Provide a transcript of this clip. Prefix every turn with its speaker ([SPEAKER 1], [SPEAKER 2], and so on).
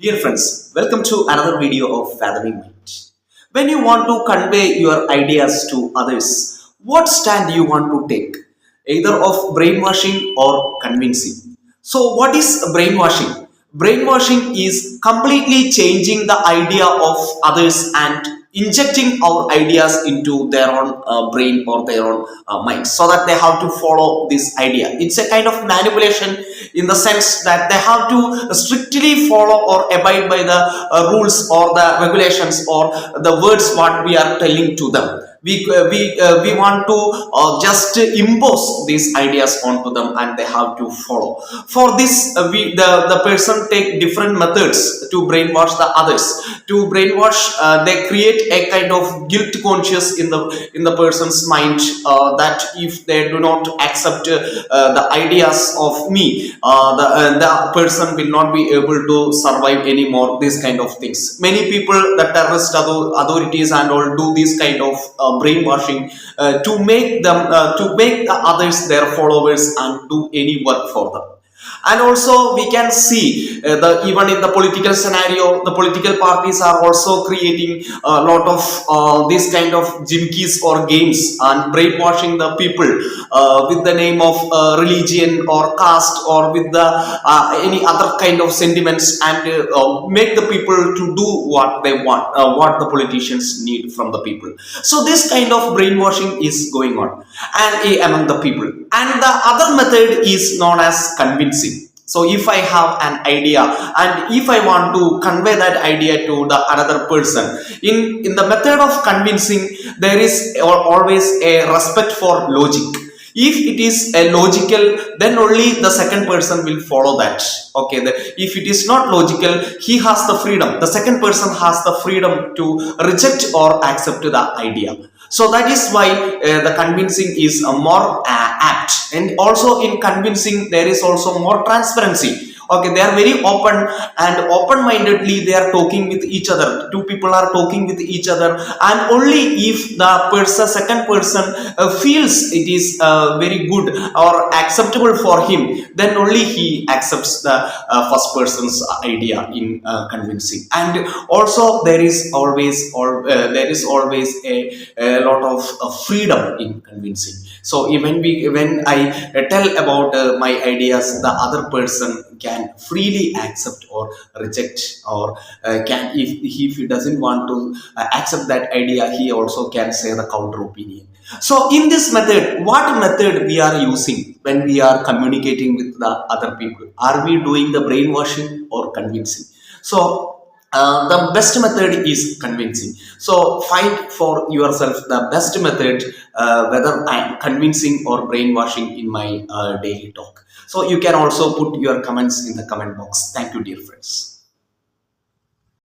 [SPEAKER 1] Dear friends, welcome to another video of Fathoming Mind. When you want to convey your ideas to others, what stand you want to take? Either of brainwashing or convincing. So, what is brainwashing? Brainwashing is completely changing the idea of others and injecting our ideas into their own brain or their own mind so that they have to follow this idea. It's a kind of manipulation in the sense that they have to strictly follow or abide by the rules or the regulations or the words what we are telling to them. We want to just impose these ideas onto them and they have to follow. For this the person take different methods to brainwash the others. To brainwash, they create a kind of guilt conscious in the person's mind, that if they do not accept the ideas of me, the person will not be able to survive anymore. These kind of things, many people, the terrorist authorities and all, do this kind of brainwashing to make the others their followers and do any work for them. And also we can see the even in the political scenario, the political parties are also creating a lot of these kind of jimkies or games and brainwashing the people with the name of religion or caste or with the any other kind of sentiments, and make the people to do what they want, what the politicians need from the people. So this kind of brainwashing is going on and among the people. And the other method is known as convincing. So if I have an idea and if I want to convey that idea to the another person, in the method of convincing, there is always a respect for logic. If it is a logical, then only the second person will follow that. Okay, if it is not logical, he has the freedom, the second person has the freedom to reject or accept the idea. So that is why the convincing is more apt. And also in convincing there is also more transparency. Okay, they are very open and open-mindedly they are talking with each other. Two people are talking with each other, and only if the second person feels it is very good or acceptable for him, then only he accepts the first person's idea in convincing. And also there is always a lot of freedom in convincing. So even when I tell about my ideas, the other person can freely accept or reject, or can, if he doesn't want to accept that idea, he also can say the counter opinion. So in this method, what method we are using when we are communicating with the other people? Are we doing the brainwashing or convincing? So the best method is convincing. So find for yourself the best method, whether I am convincing or brainwashing in my daily talk. So you can also put your comments in the comment box. Thank you, dear friends.